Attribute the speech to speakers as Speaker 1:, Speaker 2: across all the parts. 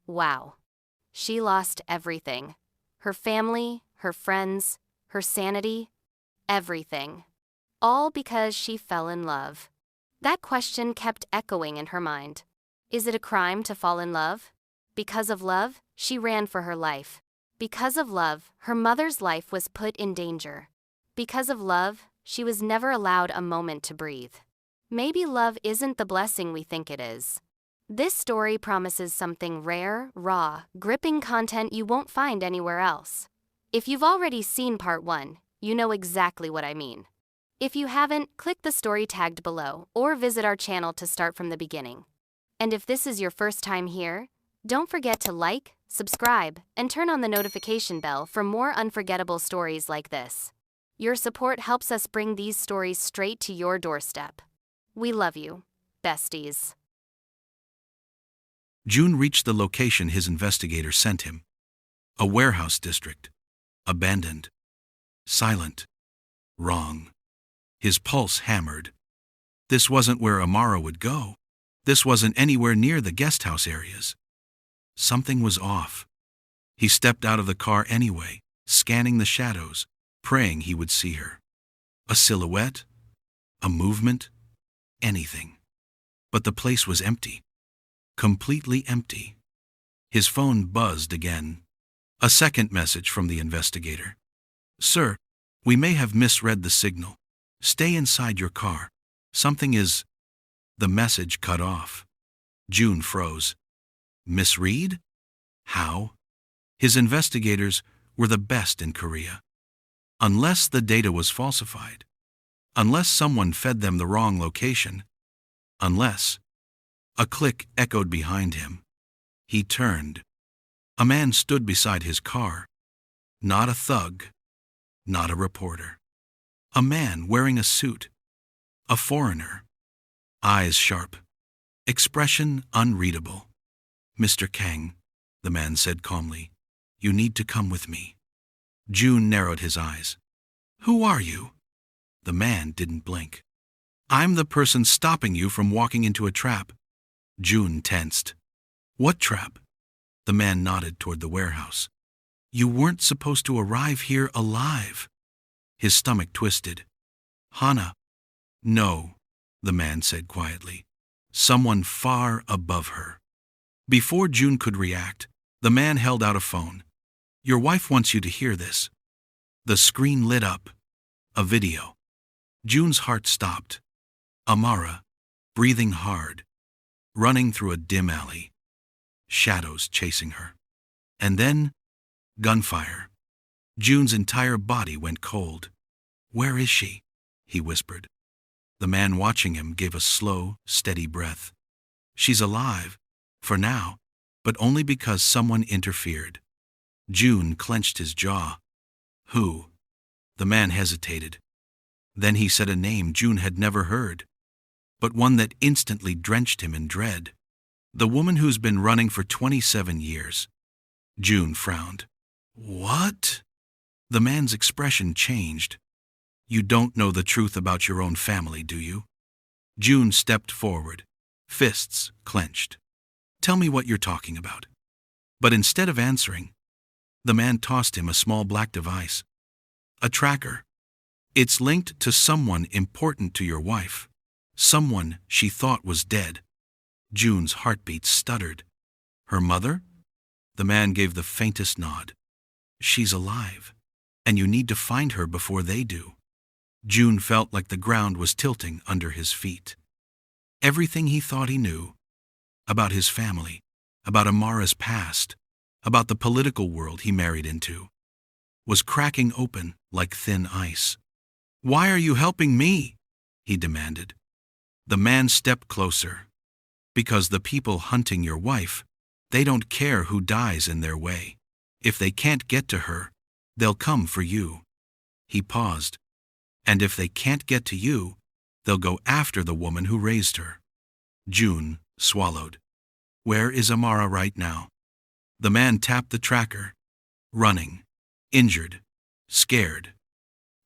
Speaker 1: Wow. She lost everything. Her family, her friends, her sanity, everything. All because she fell in love. That question kept echoing in her mind. Is it a crime to fall in love? Because of love, she ran for her life. Because of love, her mother's life was put in danger. Because of love, she was never allowed a moment to breathe. Maybe love isn't the blessing we think it is. This story promises something rare, raw, gripping content you won't find anywhere else. If you've already seen part 1, you know exactly what I mean. If you haven't, click the story tagged below or visit our channel to start from the beginning. And if this is your first time here, don't forget to like, subscribe, and turn on the notification bell for more unforgettable stories like this. Your support helps us bring these stories straight to your doorstep. We love you, besties.
Speaker 2: Joon reached the location his investigator sent him. A warehouse district. Abandoned. Silent. Wrong. His pulse hammered. This wasn't where Amara would go. This wasn't anywhere near the guesthouse areas. Something was off. He stepped out of the car anyway, scanning the shadows, praying he would see her. A silhouette? A movement? Anything. But the place was empty. Completely empty. His phone buzzed again. A second message from the investigator. Sir, we may have misread the signal. Stay inside your car. Something is... The message cut off. Joon froze. Misread? How? His investigators were the best in Korea. Unless the data was falsified. Unless someone fed them the wrong location. Unless... A click echoed behind him. He turned. A man stood beside his car. Not a thug. Not a reporter. A man wearing a suit. A foreigner. Eyes sharp. Expression unreadable. Mr. Kang, the man said calmly, you need to come with me. Joon narrowed his eyes. Who are you? The man didn't blink. I'm the person stopping you from walking into a trap. Joon tensed. What trap? The man nodded toward the warehouse. You weren't supposed to arrive here alive. His stomach twisted. Hana. No, the man said quietly. Someone far above her. Before Joon could react, the man held out a phone. Your wife wants you to hear this. The screen lit up. A video. Joon's heart stopped. Amara, breathing hard, running through a dim alley. Shadows chasing her. And then, gunfire. Joon's entire body went cold. Where is she? He whispered. The man watching him gave a slow, steady breath. She's alive, for now, but only because someone interfered. Joon clenched his jaw. Who? The man hesitated. Then he said a name Joon had never heard, but one that instantly drenched him in dread. The woman who's been running for 27 years. Joon frowned. What? The man's expression changed. You don't know the truth about your own family, do you? Joon stepped forward, fists clenched. Tell me what you're talking about. But instead of answering, the man tossed him a small black device. A tracker. It's linked to someone important to your wife. Someone she thought was dead. Joon's heartbeat stuttered. Her mother? The man gave the faintest nod. She's alive, and you need to find her before they do. Joon felt like the ground was tilting under his feet. Everything he thought he knew, about his family, about Amara's past, about the political world he married into, was cracking open like thin ice. Why are you helping me? He demanded. The man stepped closer. Because the people hunting your wife, they don't care who dies in their way. If they can't get to her, they'll come for you. He paused. And if they can't get to you, they'll go after the woman who raised her. Joon swallowed. Where is Amara right now? The man tapped the tracker. Running. Injured. Scared.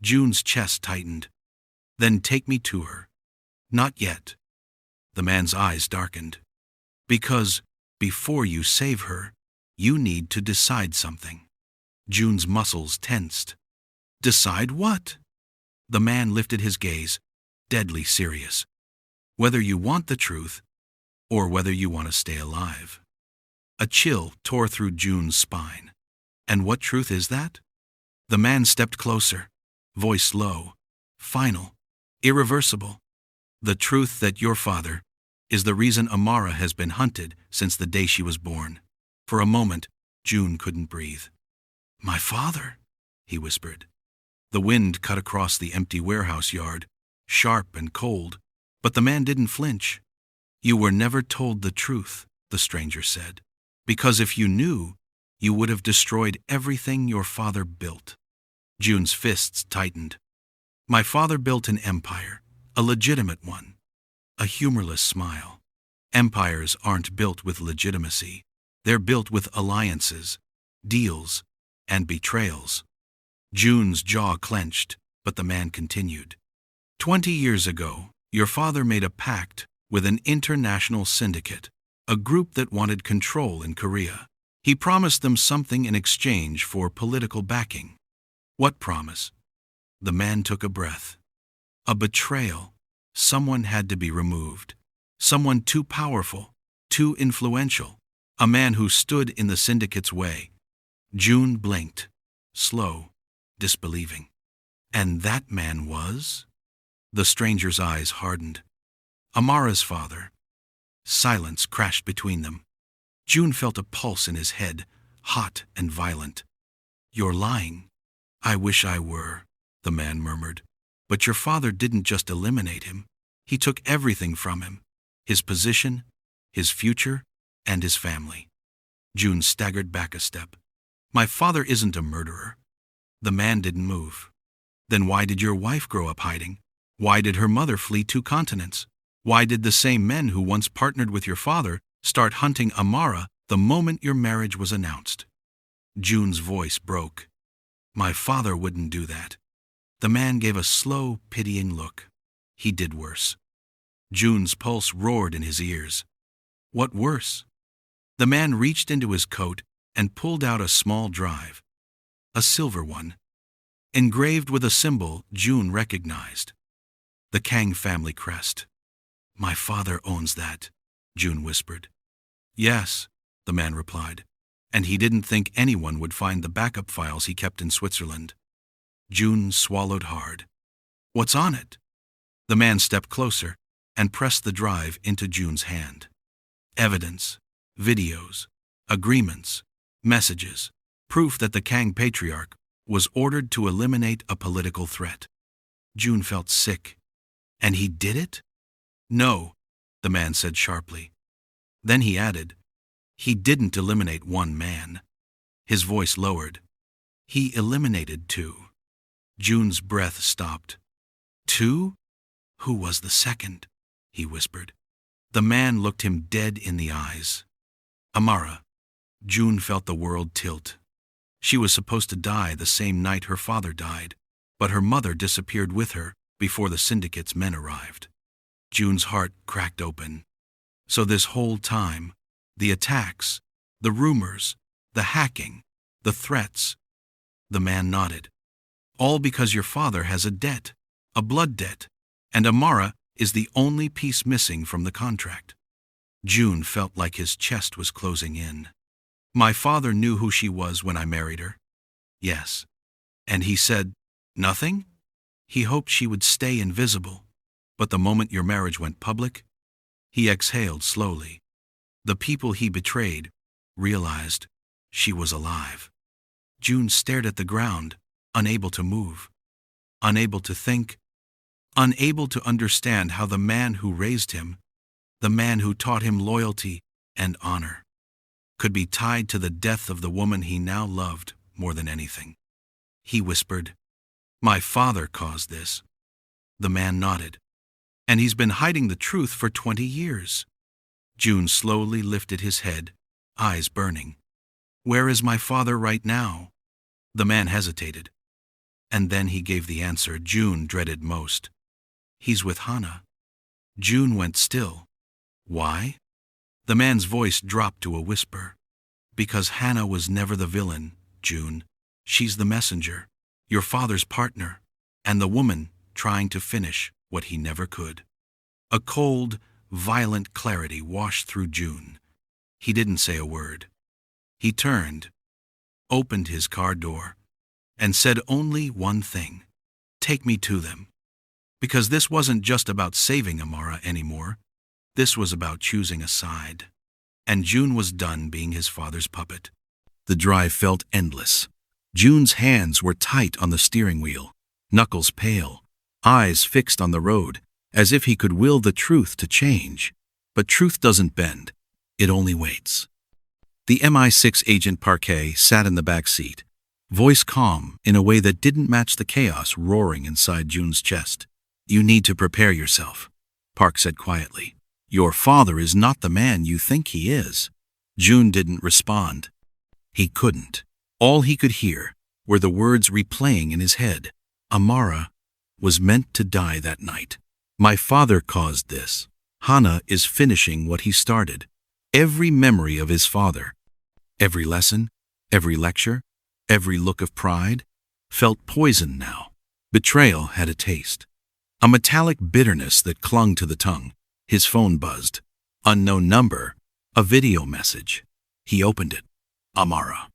Speaker 2: Joon's chest tightened. Then take me to her. Not yet. The man's eyes darkened. Because Before you save her, you need to decide something. Joon's muscles tensed. Decide what? The man lifted his gaze, deadly serious. Whether you want the truth, or whether you want to stay alive. A chill tore through Joon's spine. And what truth is that? The man stepped closer, voice low, final, irreversible. The truth that your father is the reason Amara has been hunted since the day she was born. For a moment, Joon couldn't breathe. My father, he whispered. The wind cut across the empty warehouse yard, sharp and cold, but the man didn't flinch. You were never told the truth, the stranger said, because if you knew, you would have destroyed everything your father built. Joon's fists tightened. My father built an empire, a legitimate one. A humorless smile. Empires aren't built with legitimacy. They're built with alliances, deals, and betrayals. Joon's jaw clenched, but the man continued. 20 years ago, your father made a pact with an international syndicate, a group that wanted control in Korea. He promised them something in exchange for political backing. What promise? The man took a breath. A betrayal. Someone had to be removed. Someone too powerful, too influential. A man who stood in the syndicate's way. Joon blinked, slow, disbelieving. And that man was? The stranger's eyes hardened. Amara's father. Silence crashed between them. Joon felt a pulse in his head, hot and violent. You're lying. I wish I were, the man murmured. But your father didn't just eliminate him. He took everything from him. His position, his future, and his family. Joon staggered back a step. My father isn't a murderer. The man didn't move. Then why did your wife grow up hiding? Why did her mother flee 2 continents? Why did the same men who once partnered with your father start hunting Amara the moment your marriage was announced? Joon's voice broke. My father wouldn't do that. The man gave a slow, pitying look. He did worse. Joon's pulse roared in his ears. What worse? The man reached into his coat and pulled out a small drive. A silver one, engraved with a symbol Joon recognized. The Kang family crest. My father owns that, Joon whispered. Yes, the man replied, and he didn't think anyone would find the backup files he kept in Switzerland. Joon swallowed hard. What's on it? The man stepped closer and pressed the drive into Joon's hand. Evidence, videos, agreements, messages, proof that the Kang patriarch was ordered to eliminate a political threat. Joon felt sick. And he did it? No, the man said sharply. Then he added, he didn't eliminate one man. His voice lowered. He eliminated 2. Joon's breath stopped. 2? Who was the second? He whispered. The man looked him dead in the eyes. Amara. Joon felt the world tilt. She was supposed to die the same night her father died, but her mother disappeared with her before the syndicate's men arrived. Joon's heart cracked open. So this whole time, the attacks, the rumors, the hacking, the threats. The man nodded. All because your father has a debt, a blood debt, and Amara is the only piece missing from the contract. Joon felt like his chest was closing in. My father knew who she was when I married her. Yes. And he said, nothing? He hoped she would stay invisible. But the moment your marriage went public, he exhaled slowly. The people he betrayed realized she was alive. Joon stared at the ground, unable to move, unable to think, unable to understand how the man who raised him, the man who taught him loyalty and honor, could be tied to the death of the woman he now loved more than anything. He whispered, my father caused this. The man nodded. And he's been hiding the truth for 20 years. Joon slowly lifted his head, eyes burning. Where is my father right now? The man hesitated. And then he gave the answer Joon dreaded most. He's with Hana. Joon went still. Why? The man's voice dropped to a whisper. Because Hannah was never the villain, June. She's the messenger, your father's partner, and the woman trying to finish what he never could. A cold, violent clarity washed through June. He didn't say a word. He turned, opened his car door, and said only one thing. Take me to them. Because this wasn't just about saving Amara anymore. This was about choosing a side. And June was done being his father's puppet. The drive felt endless. June's hands were tight on the steering wheel, knuckles pale, eyes fixed on the road, as if he could will the truth to change. But truth doesn't bend. It only waits. The MI6 agent Parquet sat in the back seat, voice calm in a way that didn't match the chaos roaring inside June's chest. You need to prepare yourself, Park said quietly. Your father is not the man you think he is. June didn't respond. He couldn't. All he could hear were the words replaying in his head. Amara was meant to die that night. My father caused this. Hannah is finishing what he started. Every memory of his father, every lesson, every lecture, every look of pride, felt poison now. Betrayal had a taste. A metallic bitterness that clung to the tongue. His phone buzzed. Unknown number. A video message. He opened it. Amara.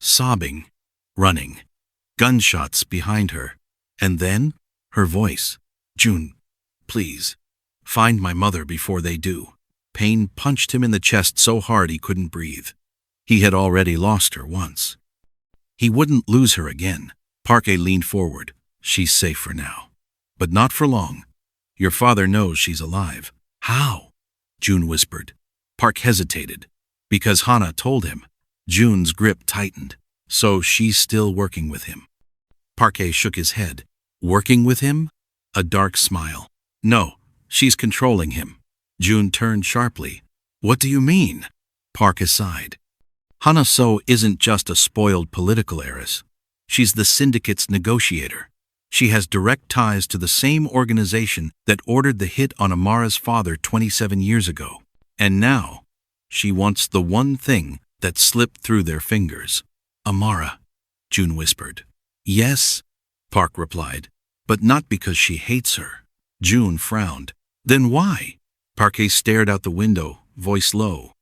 Speaker 2: Sobbing. Running. Gunshots behind her. And then, her voice. June, please. Find my mother before they do. Pain punched him in the chest so hard he couldn't breathe. He had already lost her once. He wouldn't lose her again. Parquet leaned forward. She's safe for now. But not for long. Your father knows she's alive. How? June whispered. Park hesitated. Because Hannah told him. June's grip tightened. So she's still working with him. Parquet shook his head. Working with him? A dark smile. No, she's controlling him. June turned sharply. What do you mean? Park sighed. Hannah So isn't just a spoiled political heiress. She's the syndicate's negotiator. She has direct ties to the same organization that ordered the hit on Amara's father 27 years ago. And now, she wants the one thing that slipped through their fingers. Amara, June whispered. Yes, Park replied, but not because she hates her. June frowned. Then why? Parquet stared out the window, voice low.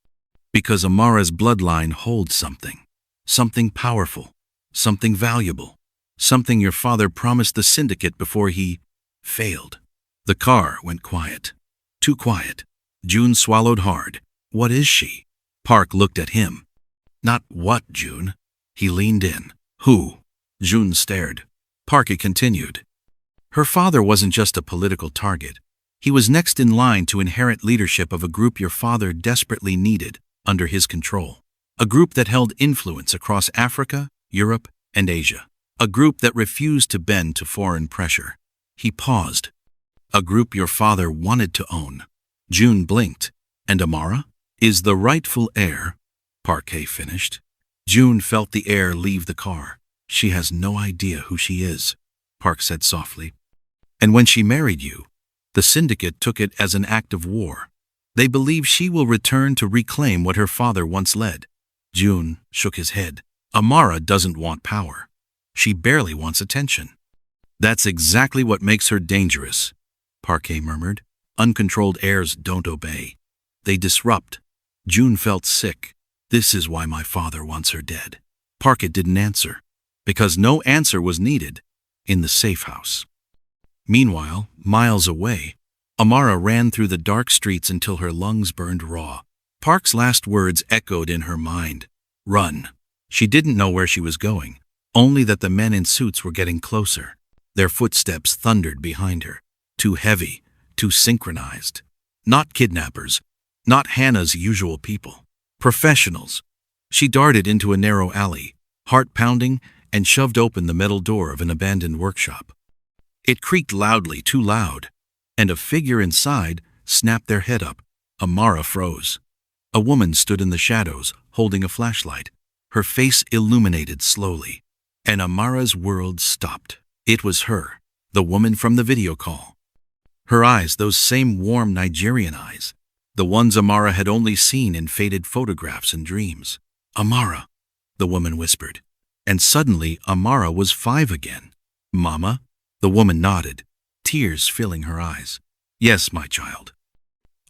Speaker 2: Because Amara's bloodline holds something. Something powerful. Something valuable. Something your father promised the syndicate before he failed. The car went quiet. Too quiet. June swallowed hard. What is she? Park looked at him. Not what, June? He leaned in. Who? June stared. Park continued. Her father wasn't just a political target. He was next in line to inherit leadership of a group your father desperately needed under his control. A group that held influence across Africa, Europe, and Asia. A group that refused to bend to foreign pressure. He paused. A group your father wanted to own. June blinked. And Amara? Is the rightful heir, Parquet finished. June felt the air leave the car. She has no idea who she is, Park said softly. And when she married you, the syndicate took it as an act of war. They believe she will return to reclaim what her father once led. June shook his head. Amara doesn't want power. She barely wants attention. That's exactly what makes her dangerous, Parquet murmured. Uncontrolled heirs don't obey. They disrupt. June felt sick. This is why my father wants her dead. Parquet didn't answer, because no answer was needed in the safe house. Meanwhile, miles away, Amara ran through the dark streets until her lungs burned raw. Park's last words echoed in her mind. Run. She didn't know where she was going. Only that the men in suits were getting closer. Their footsteps thundered behind her. Too heavy, too synchronized. Not kidnappers, not Hannah's usual people. Professionals. She darted into a narrow alley, heart pounding, and shoved open the metal door of an abandoned workshop. It creaked loudly, too loud, and a figure inside snapped their head up. Amara froze. A woman stood in the shadows, holding a flashlight, her face illuminated slowly. And Amara's world stopped. It was her, the woman from the video call. Her eyes, those same warm Nigerian eyes. The ones Amara had only seen in faded photographs and dreams. "Amara," the woman whispered. And suddenly Amara was 5 again. "Mama?" The woman nodded, tears filling her eyes. "Yes, my child."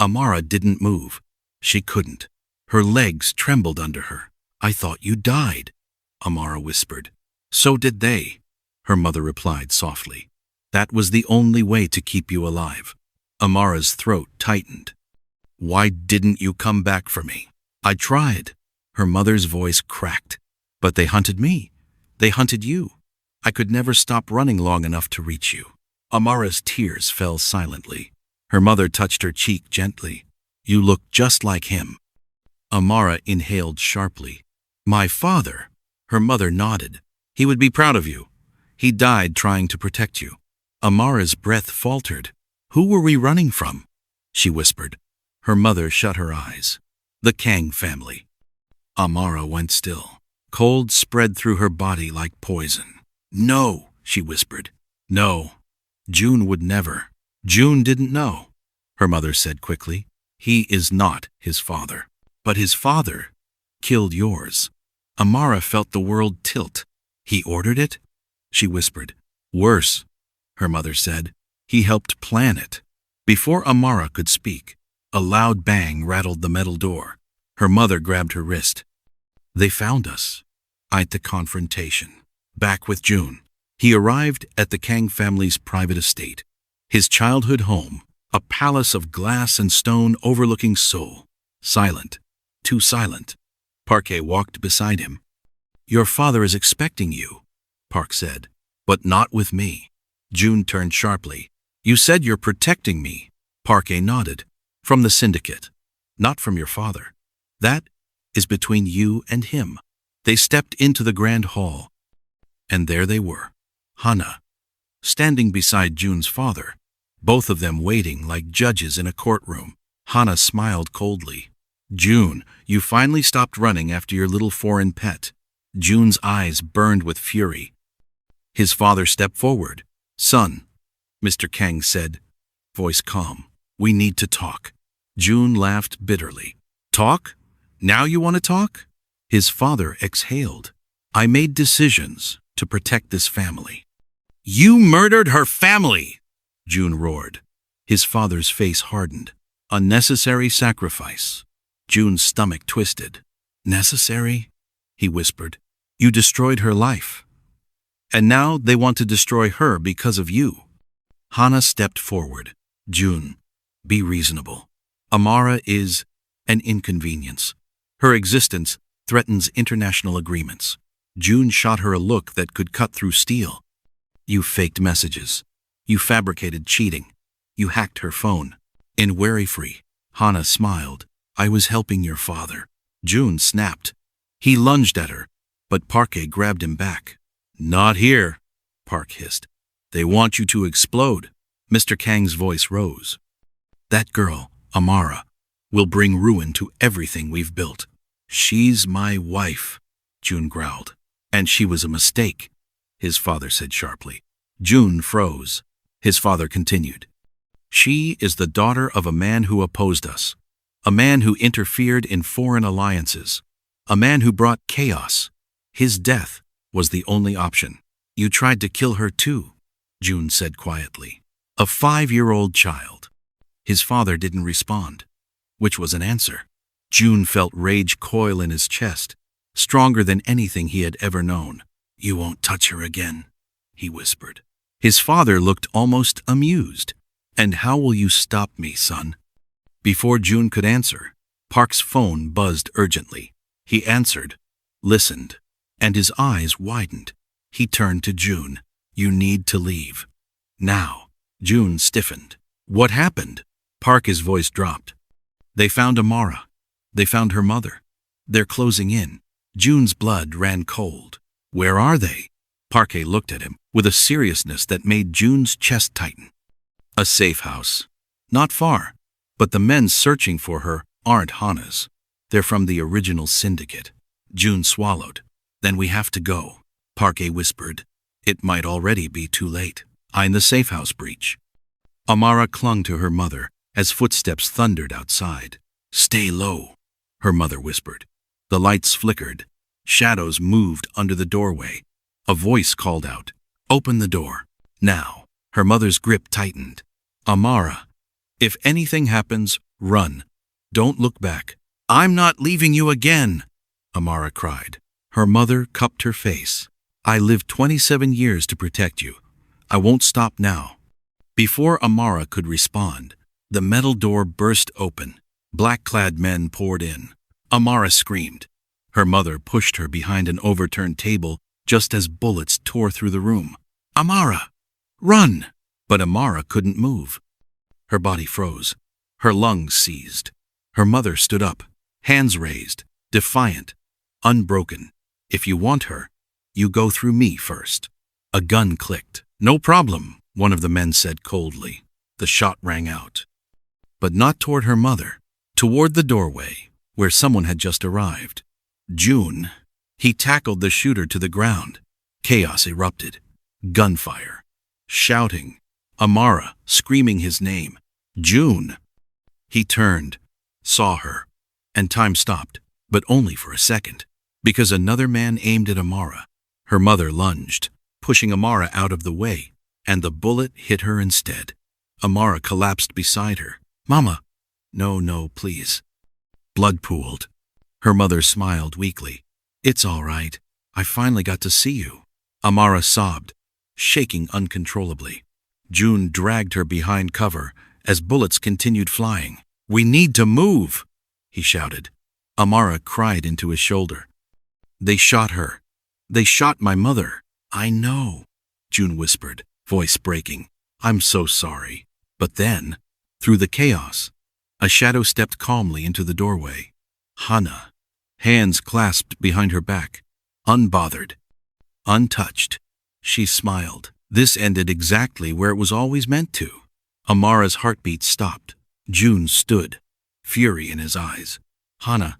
Speaker 2: Amara didn't move. She couldn't. Her legs trembled under her. "I thought you died," Amara whispered. "So did they," her mother replied softly. "That was the only way to keep you alive." Amara's throat tightened. "Why didn't you come back for me?" "I tried." Her mother's voice cracked. "But they hunted me. They hunted you. I could never stop running long enough to reach you." Amara's tears fell silently. Her mother touched her cheek gently. "You look just like him." Amara inhaled sharply. "My father." Her mother nodded. "He would be proud of you. He died trying to protect you." Amara's breath faltered. "Who were we running from?" she whispered. Her mother shut her eyes. "The Kang family." Amara went still. Cold spread through her body like poison. "No," she whispered. "No. Joon would never." "Joon didn't know," her mother said quickly. "He is not his father." "But his father killed yours." Amara felt the world tilt. "He ordered it?" she whispered. "Worse," her mother said. "He helped plan it." Before Amara could speak, a loud bang rattled the metal door. Her mother grabbed her wrist. "They found us." At the confrontation. Back with Joon. He arrived at the Kang family's private estate. His childhood home, a palace of glass and stone overlooking Seoul. Silent. Too silent. Park walked beside him. "Your father is expecting you," Park said. "But not with me." Joon turned sharply. "You said you're protecting me." Park nodded. "From the syndicate. Not from your father. That is between you and him." They stepped into the grand hall. And there they were. Hana, standing beside Joon's father, both of them waiting like judges in a courtroom. Hana smiled coldly. "Joon, you finally stopped running after your little foreign pet." Joon's eyes burned with fury. His father stepped forward. "Son," Mr. Kang said, voice calm, "we need to talk." Joon laughed bitterly. "Talk? Now you want to talk?" His father exhaled. "I made decisions to protect this family." "You murdered her family!" Joon roared. His father's face hardened. "Unnecessary sacrifice." Joon's stomach twisted. "Necessary?" he whispered. "You destroyed her life. And now they want to destroy her because of you." Hana stepped forward. "Joon, be reasonable. Amara is an inconvenience. Her existence threatens international agreements." Joon shot her a look that could cut through steel. "You faked messages. You fabricated cheating. You hacked her phone." In worry-free, Hana smiled. "I was helping your father." Joon snapped. He lunged at her, but Park grabbed him back. "Not here," Park hissed. "They want you to explode." Mr. Kang's voice rose. "That girl, Amara, will bring ruin to everything we've built." "She's my wife," Joon growled. "And she was a mistake," his father said sharply. Joon froze. His father continued. "She is the daughter of a man who opposed us, a man who interfered in foreign alliances, a man who brought chaos. His death was the only option." "You tried to kill her too," Joon said quietly. "A 5-year-old child." His father didn't respond, which was an answer. Joon felt rage coil in his chest, stronger than anything he had ever known. "You won't touch her again," he whispered. His father looked almost amused. "And how will you stop me, son?" Before Joon could answer, Park's phone buzzed urgently. He answered, listened, and his eyes widened. He turned to Joon. "You need to leave. Now." Joon stiffened. "What happened?" Park's voice dropped. "They found Amara. They found her mother. They're closing in." Joon's blood ran cold. "Where are they?" Park looked at him with a seriousness that made Joon's chest tighten. "A safe house. Not far. But the men searching for her aren't Hana's. They're from the original syndicate." Joon swallowed. "Then we have to go," Park whispered. "It might already be too late." "I'm the safe house breach." Amara clung to her mother, as footsteps thundered outside. "Stay low," her mother whispered. The lights flickered. Shadows moved under the doorway. A voice called out, "Open the door, now." Her mother's grip tightened. "Amara, if anything happens, run. Don't look back." "I'm not leaving you again," Amara cried. Her mother cupped her face. "I lived 27 years to protect you. I won't stop now." Before Amara could respond, the metal door burst open. Black-clad men poured in. Amara screamed. Her mother pushed her behind an overturned table just as bullets tore through the room. "Amara, run!" But Amara couldn't move. Her body froze. Her lungs seized. Her mother stood up, hands raised, defiant, unbroken. "If you want her, you go through me first." A gun clicked. "No problem," one of the men said coldly. The shot rang out. But not toward her mother, toward the doorway, where someone had just arrived. Joon. He tackled the shooter to the ground. Chaos erupted. Gunfire. Shouting. Amara, screaming his name. "Joon!" He turned, saw her, and time stopped, but only for a second, because another man aimed at Amara. Her mother lunged, pushing Amara out of the way, and the bullet hit her instead. Amara collapsed beside her. "Mama!" No, please." Blood pooled. Her mother smiled weakly. "It's all right. I finally got to see you." Amara sobbed, shaking uncontrollably. Joon dragged her behind cover as bullets continued flying. "We need to move," he shouted. Amara cried into his shoulder. "They shot her. They shot my mother." "I know," Joon whispered, voice breaking. "I'm so sorry." But then, through the chaos, a shadow stepped calmly into the doorway. Hana, hands clasped behind her back, unbothered, untouched. She smiled. This ended exactly where it was always meant to. Amara's heartbeat stopped. Joon stood, fury in his eyes. "Hana,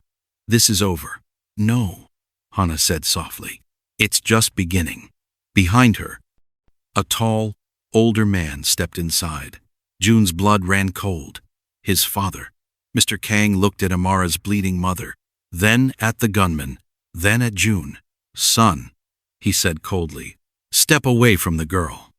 Speaker 2: this is over." "No," Hana said softly. "It's just beginning." Behind her, a tall, older man stepped inside. Joon's blood ran cold. His father. Mr. Kang looked at Amara's bleeding mother, then at the gunman, then at Joon. "Son," he said coldly, "step away from the girl."